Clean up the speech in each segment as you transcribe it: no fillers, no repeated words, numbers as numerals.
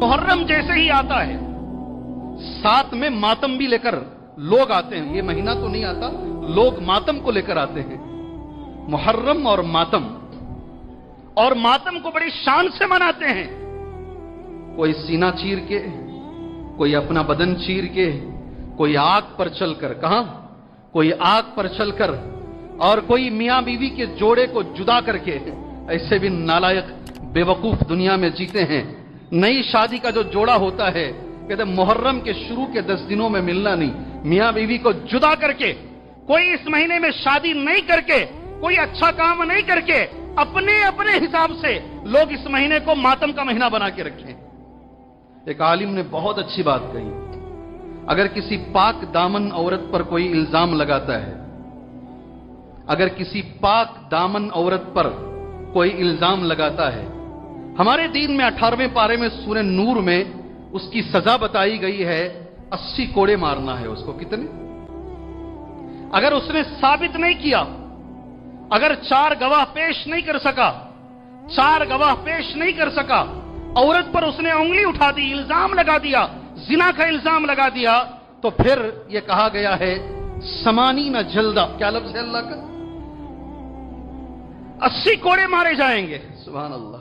मुहर्रम जैसे ही आता है, साथ में मातम भी लेकर लोग आते हैं। ये महीना तो नहीं आता, लोग मातम को लेकर आते हैं। मुहर्रम और मातम को बड़ी शान से मनाते हैं। कोई सीना चीर के, कोई अपना बदन चीर के, कोई आग पर चलकर, कहां, कोई आग पर चलकर, और कोई मियां बीवी के जोड़े को जुदा करके। ऐसे भी नालायक बेवकूफ दुनिया में जीते हैं। नई शादी का जो जोड़ा होता है, कहते मुहर्रम के शुरू के 10 दिनों में मिलना नहीं, मियां बीवी को जुदा करके, कोई इस महीने में शादी नहीं करके, कोई अच्छा काम नहीं करके, अपने अपने हिसाब से लोग इस महीने को मातम का महीना बना के रखें। एक आलिम ने बहुत अच्छी बात कही, अगर किसी पाक दामन औरत पर कोई इल्जाम लगाता है, अगर किसी पाक दामन औरत पर कोई इल्जाम लगाता है, हमारे दीन में 18वें पारे में सूरह नूर में उसकी सजा बताई गई है, 80 कोड़े मारना है उसको। कितने? अगर उसने साबित नहीं किया, अगर 4 गवाह पेश नहीं कर सका, 4 गवाह पेश नहीं कर सका, औरत पर उसने उंगली उठा दी, इल्जाम लगा दिया, जिना का इल्जाम लगा दिया, तो फिर यह कहा गया है समानी न जल्दा, क्या लफ्ज है अल्लाह का, 80 कोड़े मारे जाएंगे। सुभान अल्लाह।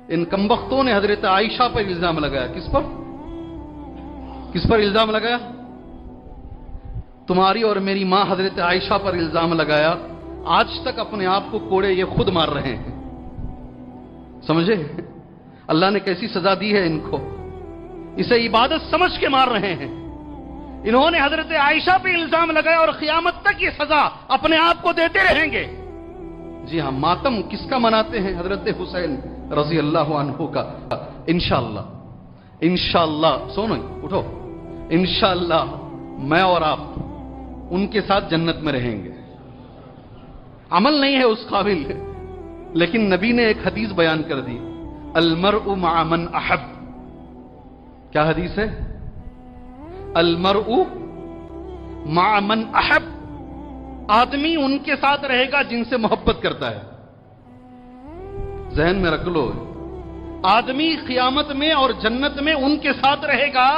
इन कमबख्तों ने हजरत आयशा पर इल्जाम लगाया। किस पर? किस पर इल्जाम लगाया? तुम्हारी और मेरी मां हजरत आयशा पर इल्जाम लगाया। आज तक अपने आप को कोड़े ये खुद मार रहे हैं। समझे अल्लाह ने कैसी सजा दी है इनको? इसे इबादत समझ के मार रहे हैं। इन्होंने हजरत आयशा पे इल्जाम लगाया और क़यामत तक ये सजा अपने आप को देते रहेंगे। जी हां, मातम किसका मनाते हैं? हजरत हुसैन रजी अल्लाह अन्हु का। इंशाअल्लाह, इंशाअल्लाह, सोनो उठो, इंशाअल्लाह मैं और आप उनके साथ जन्नत में रहेंगे। अमल नहीं है उस काबिल, लेकिन नबी ने एक हदीस बयान कर दी, अलमरउ मअ मन अहब। क्या हदीस है? अलमरउ मअ मन अहब। आदमी उनके साथ रहेगा जिनसे मोहब्बत करता है। जहन में रख लो, आदमी क़यामत में और जन्नत में उनके साथ रहेगा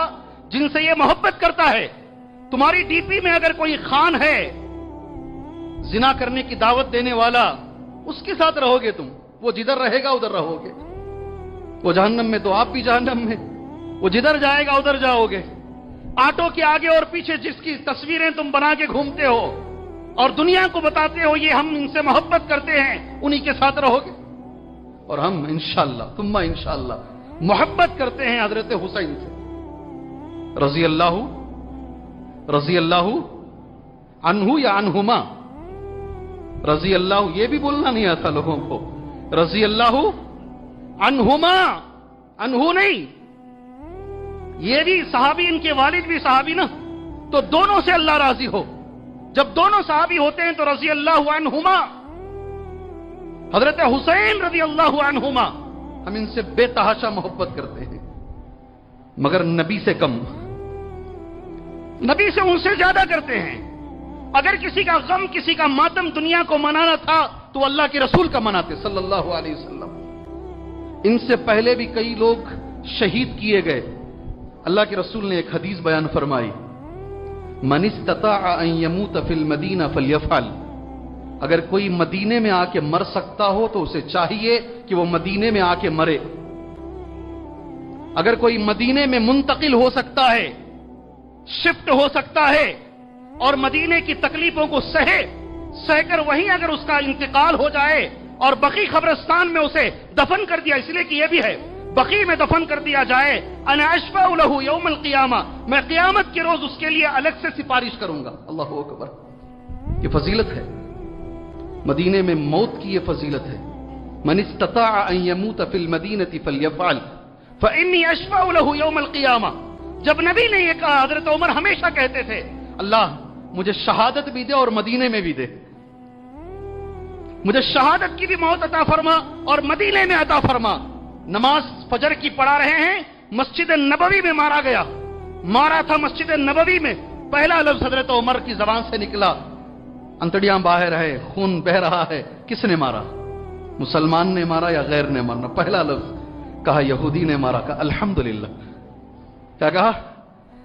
जिनसे ये मोहब्बत करता है। तुम्हारी डीपी में अगर कोई खान है, जिना करने की दावत देने वाला, उसके साथ रहोगे तुम। वो जिधर रहेगा उधर रहोगे। वो जहन्नम में तो आप भी जहन्नम में, वो जिधर जाएगा उधर जाओगे। ऑटो के आगे और पीछे जिसकी तस्वीरें तुम बना के घूमते हो और दुनिया को बताते हो ये हम इनसे मोहब्बत करते हैं, उन्हीं के साथ रहोगे। और हम इंशाअल्लाह तुम्मा इंशाअल्लाह मोहब्बत करते हैं हजरत हुसैन से रजी अल्लाह अन्हु या अन्हुमा, रजी अल्लाह, ये भी बोलना नहीं आता लोगों को। रजी अल्लाह अन्हुमा, अन्हु नहीं, ये भी सहाबी, इनके वालिद भी सहाबी ना, तो दोनों से अल्लाह राजी हो। जब दोनों सहाबी होते हैं तो रजी अल्लाह अन्हुमा, हजरत हुसैन रजी अल्लाह अन्हुमा, हम इनसे बेतहाशा मोहब्बत करते हैं, मगर नबी से कम, नबी से उनसे ज्यादा करते हैं। अगर किसी का गम, किसी का मातम दुनिया को मनाना था तो अल्लाह के रसूल का मनाते सल्लल्लाहु अलैहि वसल्लम। इनसे पहले भी कई लोग शहीद किए गए। अल्लाह के रसूल ने एक हदीस बयान फरमाई, मन इस्तताअ अन यमूत फिल मदीना फल्यफअल। अगर कोई मदीने में आके मर सकता हो तो उसे चाहिए कि वो मदीने में आके मरे। अगर कोई मदीने में मुंतकिल हो सकता है, शिफ्ट हो सकता है और मदीने की तकलीफों को सहकर वहीं अगर उसका इंतकाल हो जाए और बकी कब्रिस्तान में उसे दफन कर दिया, इसलिए कि यह भी है बकी में दफन कर दिया जाए, अना अशफअ लहू यौमल क़ियामा, मैं क़यामत के रोज उसके लिए अलग से सिफारिश करूंगा। अल्लाहु अकबर। ये फजीलत है, मदीने में मौत की ये फजीलत है। मन इस्तताअ अन यमूत फिल मदीनति फल्यफअल फइन्नी अशफअ लहू यौमल क़ियामा। जब नबी ने ये कहा, हजरत उमर हमेशा कहते थे, अल्लाह मुझे शहादत भी दे और मदीने में भी दे, मुझे शहादत की भी मौत अता फरमा और मदीने में अता फरमा। नमाज फजर की पढ़ा रहे हैं, मस्जिद नबवी में मारा गया, मारा था मस्जिद नबवी में। पहला लफ्ज हजरत उमर की जबान से निकला, अंतड़ियां बाहर है, खून बह रहा है, किसने मारा? मुसलमान ने मारा या गैर ने मारा? पहला लफ्ज کہا یہودی نے مارا. کہا الحمدللہ. کیا کہا؟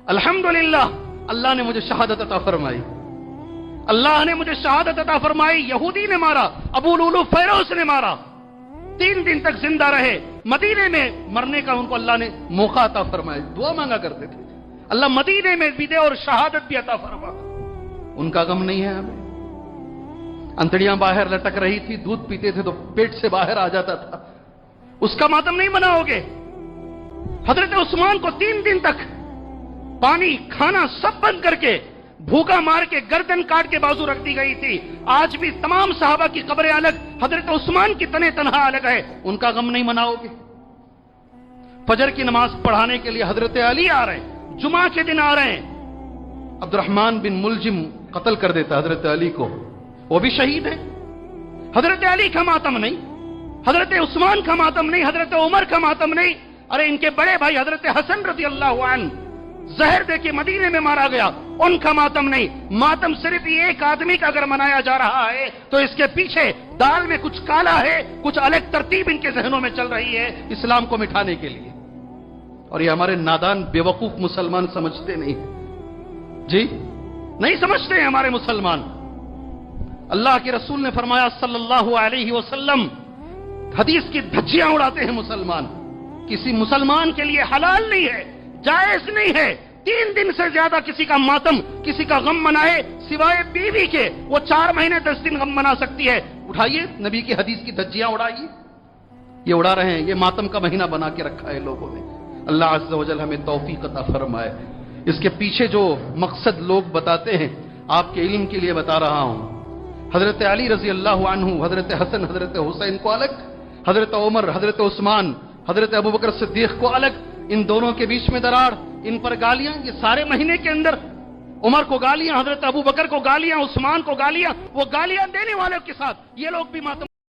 الحمدللہ اللہ نے مجھے شہادت عطا فرمائی, اللہ نے مجھے شہادت عطا فرمائی. یہودی نے مارا, ابو لولو فیروز نے مارا. 3 دن تک زندہ رہے. مدینے میں مرنے کا ان کو اللہ نے موقع عطا فرمایا. دعا مانگا کرتے تھے, اللہ مدینے میں بھی دے اور شہادت بھی عطا فرما. ان کا غم نہیں ہے ہمیں. انتڑیاں باہر لٹک رہی تھی, دودھ پیتے تھے تو پیٹ سے باہر آ جاتا تھا, اس کا ماتم نہیں مناؤ گے. حضرت عثمان کو 3 دن تک پانی کھانا سب بند کر کے بھوکا مار کے گردن کاٹ کے بازو رکھ دی گئی تھی. آج بھی تمام صحابہ کی قبریں الگ, حضرت عثمان کی تنہ تنہا الگ ہے. ان کا غم نہیں مناؤ گے. فجر کی نماز پڑھانے کے لیے حضرت علی آ رہے ہیں, جمعہ کے دن آ رہے ہیں. عبد الرحمن بن ملجم قتل کر دیتا حضرت علی کو, وہ بھی شہید ہے. حضرت علی کا ماتم نہیں, حضرت عثمان کا ماتم نہیں, حضرت عمر کا ماتم نہیں. ارے ان کے بڑے بھائی حضرت حسن رضی اللہ عنہ زہر دے کے مدینے میں مارا گیا, ان کا ماتم نہیں. ماتم صرف ایک آدمی کا اگر منایا جا رہا ہے تو اس کے پیچھے دال میں کچھ کالا ہے, کچھ الگ ترتیب ان کے ذہنوں میں چل رہی ہے اسلام کو مٹھانے کے لیے. اور یہ ہمارے نادان بیوقوف مسلمان سمجھتے نہیں جی, نہیں سمجھتے ہیں ہمارے مسلمان. اللہ کے رسول نے فرمایا صلی اللہ علیہ وسلم, حدیث کی دھجیاں اڑاتے ہیں مسلمان. کسی مسلمان کے لیے حلال نہیں ہے, جائز نہیں ہے 3 دن سے زیادہ کسی کا ماتم, کسی کا غم منائے سوائے بیوی کے. وہ 4 مہینے 10 دن غم منا سکتی ہے. اٹھائیے نبی کی حدیث کی دھجیاں اڑائیے. یہ اڑا رہے ہیں, یہ ماتم کا مہینہ بنا کے رکھا ہے لوگوں نے. اللہ عز و جل ہمیں توفیق عطا فرمائے. اس کے پیچھے جو مقصد لوگ بتاتے ہیں آپ کے علم کے لیے بتا رہا ہوں. حضرت علی رضی اللہ عنہ, حضرت حسن, حضرت حسین کو الگ, حضرت عمر, حضرت عثمان, حضرت ابو بکر صدیق کو الگ. ان دونوں کے بیچ میں دراڑ, ان پر گالیاں, یہ سارے مہینے کے اندر عمر کو گالیاں, حضرت ابو بکر کو گالیاں, عثمان کو گالیاں. وہ گالیاں دینے والوں کے ساتھ یہ لوگ بھی ماتم